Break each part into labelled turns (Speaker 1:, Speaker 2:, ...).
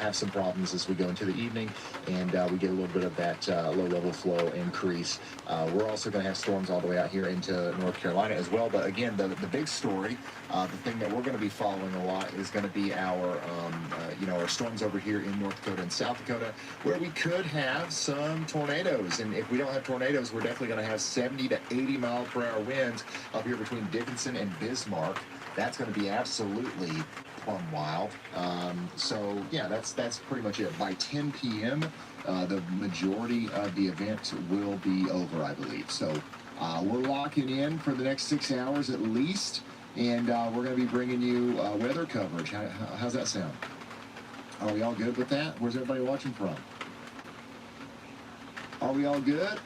Speaker 1: have some problems as we go into the evening, and we get a little bit of that low-level flow increase. We're also going to have storms all the way out here into North Carolina as well. But again, the big story, the thing that we're going to be following a lot is going to be our our storms over here in North Dakota and South Dakota, where we could have some tornadoes. And if we don't have tornadoes, we're definitely going to have 70 to 80 mile per hour winds up here between Dickinson and Bismarck. That's going to be absolutely plumb wild. So yeah, that's pretty much it. By 10 p.m., the majority of the event will be over, I believe. So we're locking in for the next 6 hours at least, and we're going to be bringing you weather coverage. How's that sound? Are we all good with that? Where's everybody watching from? Are we all good?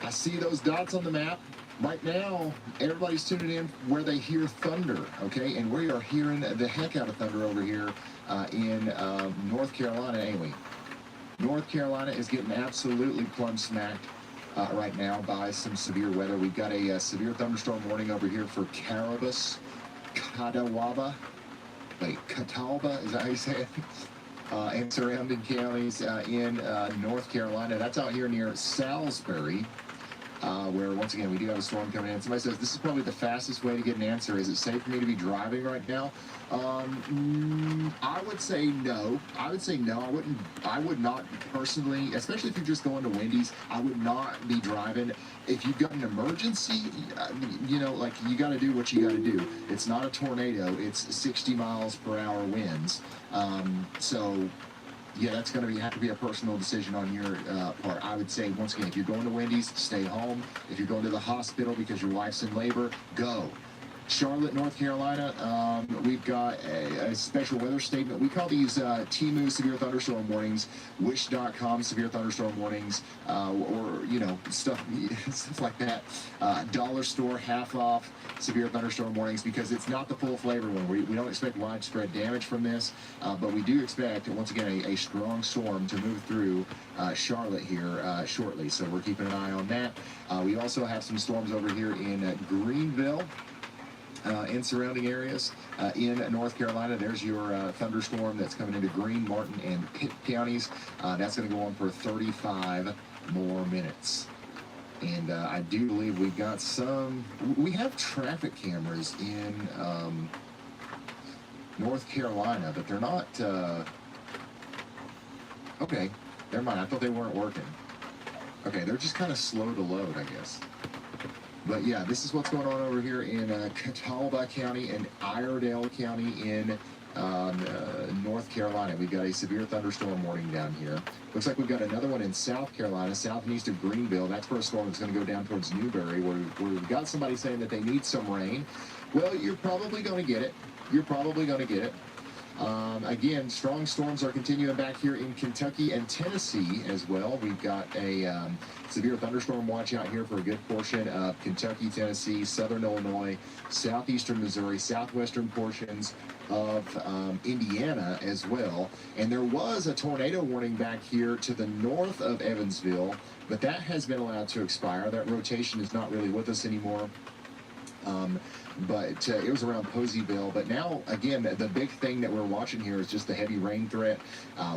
Speaker 1: I see those dots on the map. Right now, everybody's tuning in where they hear thunder, okay? And we are hearing the heck out of thunder over here in North Carolina. Anyway, North Carolina is getting absolutely plumb smacked right now by some severe weather. We've got a severe thunderstorm warning over here for Catawba. Catawba, is that how you say it? And surrounding counties in North Carolina. That's out here near Salisbury. Where, once again, we do have a storm coming in. Somebody says, this is probably the fastest way to get an answer. Is it safe for me to be driving right now? I would say no. I would not personally, especially if you're just going to Wendy's, I would not be driving. If you've got an emergency, like, you got to do what you got to do. It's not a tornado. It's 60 miles per hour winds. So yeah, that's going to have to be a personal decision on your part. I would say, once again, if you're going to Wendy's, stay home. If you're going to the hospital because your wife's in labor, go. Charlotte, North Carolina, we've got a special weather statement. We call these TMU severe thunderstorm warnings, wish.com severe thunderstorm warnings, or stuff like that. Dollar store half off severe thunderstorm warnings, because it's not the full flavor one. We don't expect widespread damage from this, but we do expect, once again, a strong storm to move through Charlotte here shortly. So we're keeping an eye on that. We also have some storms over here in Greenville and surrounding areas in North Carolina. There's your thunderstorm that's coming into Greene, Martin, and Pitt counties. That's going to go on for 35 more minutes. And I do believe we have traffic cameras in North Carolina, but they're not, okay, never mind. I thought they weren't working. Okay, they're just kind of slow to load, I guess. But yeah, this is what's going on over here in Catawba County and Iredell County in North Carolina. We've got a severe thunderstorm warning down here. Looks like we've got another one in South Carolina, south and east of Greenville. That's for a storm that's going to go down towards Newberry, where we've got somebody saying that they need some rain. Well, you're probably going to get it. Again, strong storms are continuing back here in Kentucky and Tennessee as well. We've got a severe thunderstorm watch out here for a good portion of Kentucky, Tennessee, southern Illinois, southeastern Missouri, southwestern portions of Indiana as well. And there was a tornado warning back here to the north of Evansville, but that has been allowed to expire. That rotation is not really with us anymore. But it was around Poseyville. But now, again, the big thing that we're watching here is just the heavy rain threat.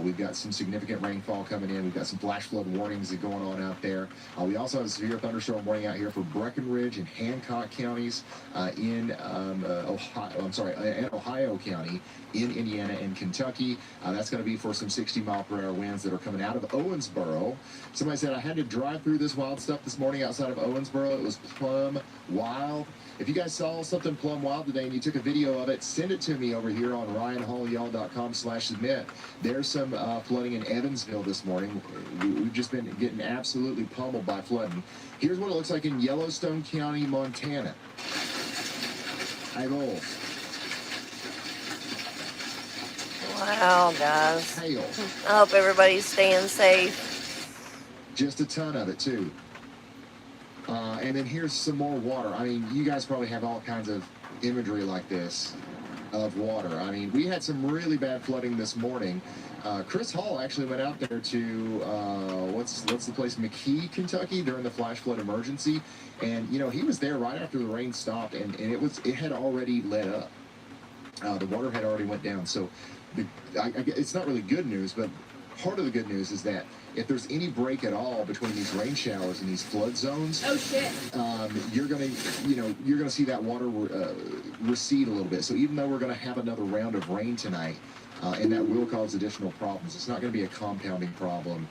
Speaker 1: We've got some significant rainfall coming in. We've got some flash flood warnings that are going on out there. We also have a severe thunderstorm warning out here for Breckenridge and Hancock counties in Ohio County, in Indiana and Kentucky. That's going to be for some 60 mile per hour winds that are coming out of Owensboro. Somebody said, I had to drive through this wild stuff this morning outside of Owensboro. It was plumb wild. If you guys saw something plumb wild today and you took a video of it, send it to me over here on ryanhaulyall.com/submit. There's some flooding in Evansville this morning. We've just been getting absolutely pummeled by flooding. Here's what it looks like in Yellowstone County, Montana. Hi, roll.
Speaker 2: Wow, guys.
Speaker 1: Hail.
Speaker 2: I hope everybody's staying safe.
Speaker 1: Just a ton of it, too. And then here's some more water. I mean, you guys probably have all kinds of imagery like this of water. I mean, we had some really bad flooding this morning. Chris Hall actually went out there to, what's the place, McKee, Kentucky, during the flash flood emergency. And, he was there right after the rain stopped, and it had already let up. The water had already went down. So it's not really good news, but part of the good news is that if there's any break at all between these rain showers and these flood zones,
Speaker 3: oh shit,
Speaker 1: you're gonna see that water recede a little bit. So even though we're gonna have another round of rain tonight, and that will cause additional problems, it's not going to be a compounding problem.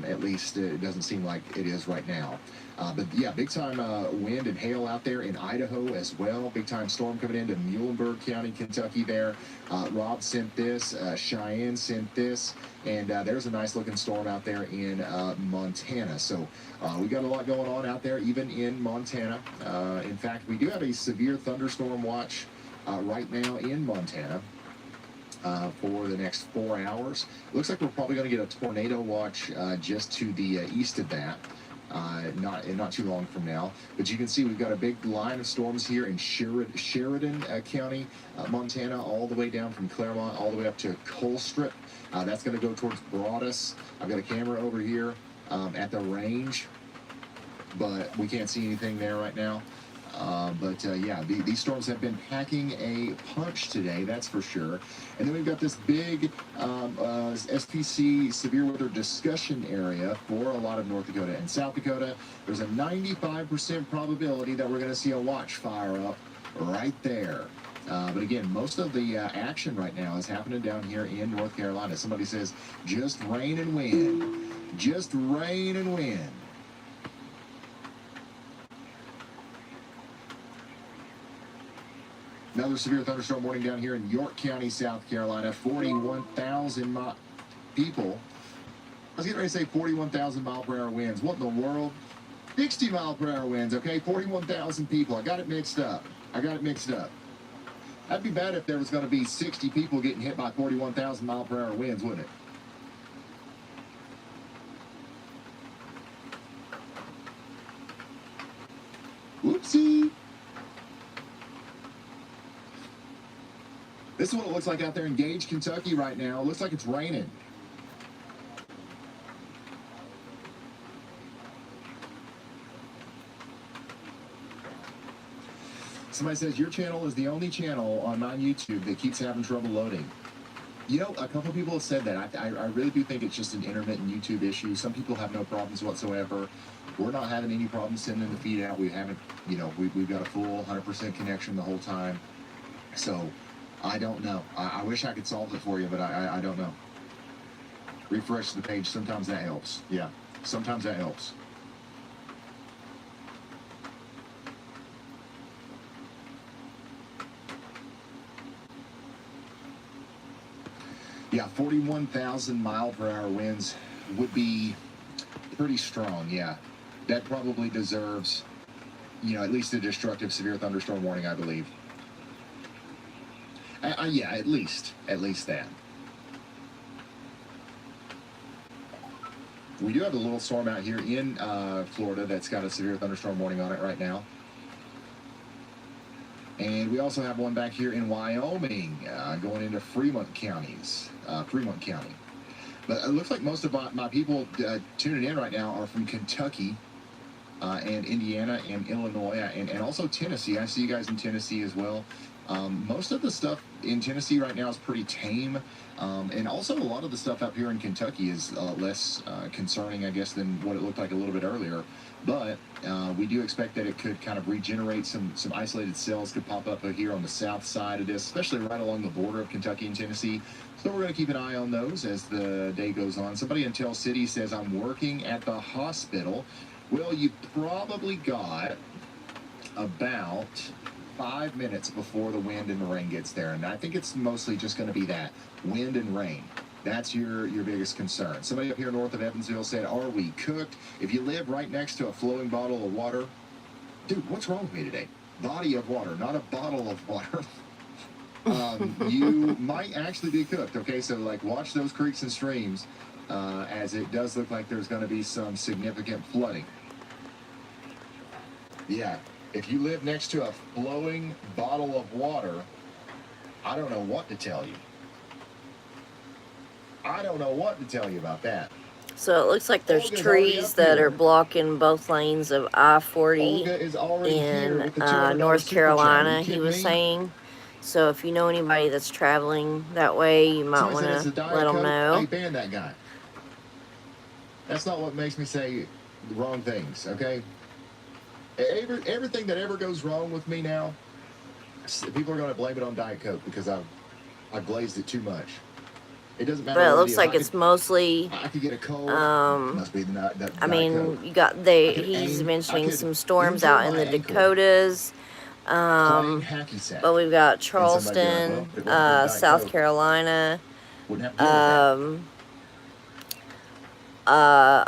Speaker 1: At least it doesn't seem like it is right now. But yeah, big time wind and hail out there in Idaho as well. Big time storm coming into Muhlenberg County, Kentucky there. Rob sent this, Cheyenne sent this, and there's a nice looking storm out there in Montana. So we got a lot going on out there, even in Montana. In fact, we do have a severe thunderstorm watch right now in Montana. For the next 4 hours. It looks like we're probably going to get a tornado watch just to the east of that, not too long from now. But you can see we've got a big line of storms here in Sheridan County, Montana, all the way down from Claremont, all the way up to Colstrip. That's going to go towards Broadus. I've got a camera over here at the range, but we can't see anything there right now. Yeah, these storms have been packing a punch today, that's for sure. And then we've got this big SPC severe weather discussion area for a lot of North Dakota and South Dakota. There's a 95% probability that we're going to see a watch fire up right there. But again, most of the action right now is happening down here in North Carolina. Somebody says, just rain and wind. Just rain and wind. Another severe thunderstorm warning down here in York County, South Carolina. 41,000 people. I was getting ready to say 41,000 mile per hour winds. What in the world? 60 mile per hour winds, okay? 41,000 people. I got it mixed up. That'd be bad if there was going to be 60 people getting hit by 41,000 mile per hour winds, wouldn't it? Whoopsie. This is what it looks like out there in Gage, Kentucky right now. It looks like it's raining. Somebody says, your channel is the only channel on my YouTube that keeps having trouble loading. You know, a couple people have said that. I really do think it's just an intermittent YouTube issue. Some people have no problems whatsoever. We're not having any problems sending the feed out. We haven't, we've got a full 100% connection the whole time. So, I don't know. I wish I could solve it for you, but I don't know. Refresh the page. Sometimes that helps. Yeah, sometimes that helps. Yeah, 41,000 mile per hour winds would be pretty strong. Yeah, that probably deserves, at least a destructive severe thunderstorm warning, I believe. Yeah, at least that. We do have a little storm out here in Florida that's got a severe thunderstorm warning on it right now. And we also have one back here in Wyoming going into Fremont County. But it looks like most of my people tuning in right now are from Kentucky and Indiana and Illinois and also Tennessee. I see you guys in Tennessee as well. Most of the stuff in Tennessee right now is pretty tame. And also a lot of the stuff up here in Kentucky is less concerning, I guess, than what it looked like a little bit earlier. But we do expect that it could kind of regenerate. Some isolated cells could pop up here on the south side of this, especially right along the border of Kentucky and Tennessee. So we're going to keep an eye on those as the day goes on. Somebody in Tell City says, I'm working at the hospital. Well, you probably got about 5 minutes before the wind and the rain gets there. And I think it's mostly just going to be that, wind and rain. That's your biggest concern. Somebody up here north of Evansville said, are we cooked? If you live right next to a flowing bottle of water, dude, what's wrong with me today? Body of water, not a bottle of water. You might actually be cooked, okay? So, watch those creeks and streams as it does look like there's going to be some significant flooding. Yeah, if you live next to a flowing bottle of water, I don't know what to tell you. I don't know what to tell you about that.
Speaker 2: So it looks like there's trees that are blocking both lanes of I-40 in North Carolina, he was saying. So if you know anybody that's traveling that way, you might
Speaker 1: Somebody
Speaker 2: want
Speaker 1: said it's a
Speaker 2: to
Speaker 1: Diet
Speaker 2: let them
Speaker 1: Coke.
Speaker 2: know.
Speaker 1: Hey, ban that guy. That's not what makes me say the wrong things, okay? Everything that ever goes wrong with me now, people are going to blame it on Diet Coke because I've glazed it too much. It doesn't matter
Speaker 2: But it
Speaker 1: what
Speaker 2: looks
Speaker 1: is.
Speaker 2: like it's mostly,
Speaker 1: I could get a cold. Must be the
Speaker 2: I
Speaker 1: Diet
Speaker 2: mean,
Speaker 1: Coke.
Speaker 2: you got he's mentioning some storms
Speaker 1: injure
Speaker 2: out in
Speaker 1: my
Speaker 2: the
Speaker 1: ankle
Speaker 2: Dakotas.
Speaker 1: playing hacky sack.
Speaker 2: But we've got
Speaker 1: And somebody be like,
Speaker 2: Charleston,
Speaker 1: well, it wasn't for Diet
Speaker 2: South
Speaker 1: Coke.
Speaker 2: Carolina,
Speaker 1: Wouldn't have to deal with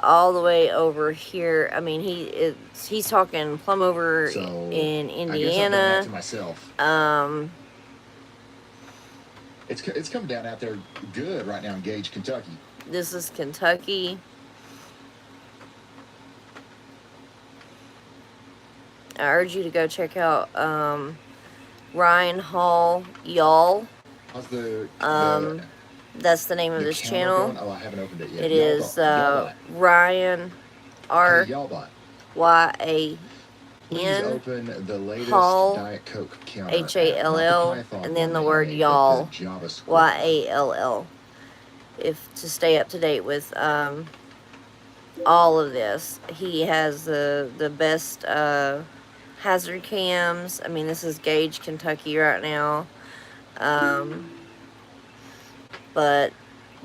Speaker 2: all the way over here. I mean, he's talking plumb over
Speaker 1: that. So
Speaker 2: in
Speaker 1: I guess I've done that
Speaker 2: Indiana.
Speaker 1: to myself. It's coming down out there good right now in Gage, Kentucky.
Speaker 2: This is Kentucky. I urge you to go check out Ryan Hall Y'all.
Speaker 1: How's the
Speaker 2: that's the name of this channel.
Speaker 1: Going? Oh, I haven't opened it yet.
Speaker 2: It is Ryan
Speaker 1: Y'allbot.
Speaker 2: RYAN
Speaker 1: Please open the latest
Speaker 2: Hall
Speaker 1: Diet Coke counter.
Speaker 2: HALL and then the word y'all YALL. If to stay up to date with all of this, he has the best hazard cams. I mean, this is Gage, Kentucky right now. But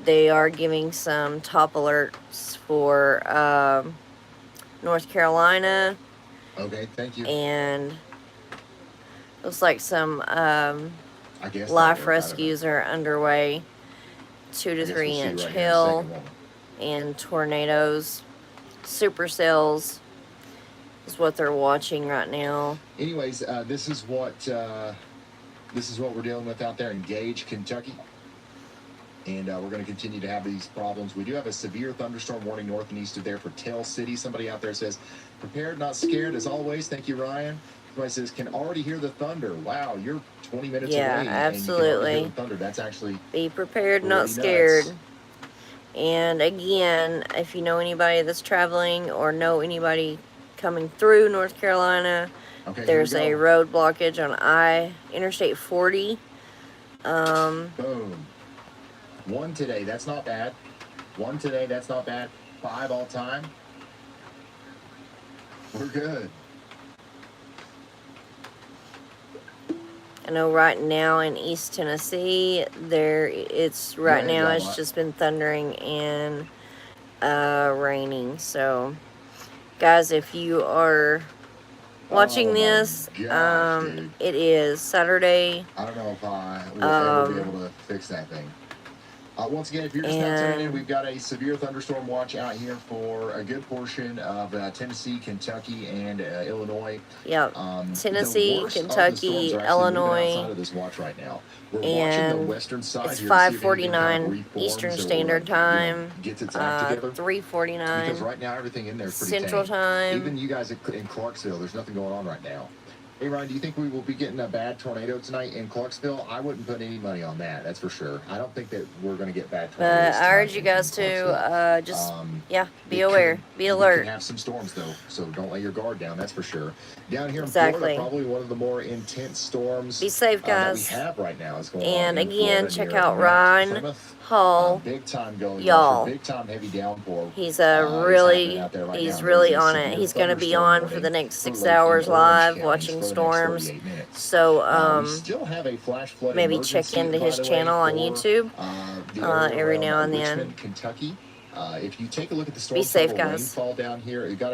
Speaker 2: they are giving some top alerts for North Carolina.
Speaker 1: Okay, thank you.
Speaker 2: And looks like some
Speaker 1: I guess
Speaker 2: life rescues are underway. 2 to 3 inch hail and tornadoes. Supercells is what they're watching right now.
Speaker 1: Anyways, this is what we're dealing with out there in Gage, Kentucky. And we're going to continue to have these problems. We do have a severe thunderstorm warning north and east of there for Tell City. Somebody out there says, prepared, not scared, as always. Thank you, Ryan. Somebody says, can already hear the thunder. Wow, you're 20 minutes away.
Speaker 2: Yeah, absolutely.
Speaker 1: And you can already hear the thunder. That's actually
Speaker 2: be prepared, not scared. Nuts. And again, if you know anybody that's traveling or know anybody coming through North Carolina, there's a road blockage on Interstate 40.
Speaker 1: Boom. 1 today, that's not bad. 1 today, that's not bad. 5 all time. We're good.
Speaker 2: I know right now in East Tennessee, it's just been thundering and raining. So, guys, if you are watching this, it is Saturday.
Speaker 1: I don't know if I will ever be able to fix that thing. Once again, if you're just not tuning in, we've got a severe thunderstorm watch out here for a good portion of Tennessee, Kentucky, and Illinois.
Speaker 2: Yep. Tennessee, Kentucky, Illinois.
Speaker 1: Outside of this watch right now. We're
Speaker 2: and
Speaker 1: watching the western side
Speaker 2: it's
Speaker 1: here
Speaker 2: 5:49 Eastern Standard Time.
Speaker 1: Gets its act together.
Speaker 2: 3:49.
Speaker 1: Because right now everything in there is pretty
Speaker 2: Central Time.
Speaker 1: Even you guys in Clarksville, there's nothing going on right now. Hey, Ryan, do you think we will be getting a bad tornado tonight in Clarksville? I wouldn't put any money on that, that's for sure. I don't think that we're going to get bad tornadoes.
Speaker 2: But I urge you guys to be aware, be alert.
Speaker 1: We can have some storms, though, so don't let your guard down, that's for sure. Down here in Florida, probably one of the more intense storms
Speaker 2: be safe, guys.
Speaker 1: that we have right now is going on.
Speaker 2: And again, check out Ryan Hall,
Speaker 1: big time going,
Speaker 2: y'all.
Speaker 1: Big time heavy downpour.
Speaker 2: He's really on it. He's going to be on for the next 6 hours live watching storms. So
Speaker 1: still have a flash flood
Speaker 2: maybe check into his channel on YouTube every now and then.
Speaker 1: Kentucky. If you take a look at the storm
Speaker 2: be safe, guys.
Speaker 1: rainfall down here, you got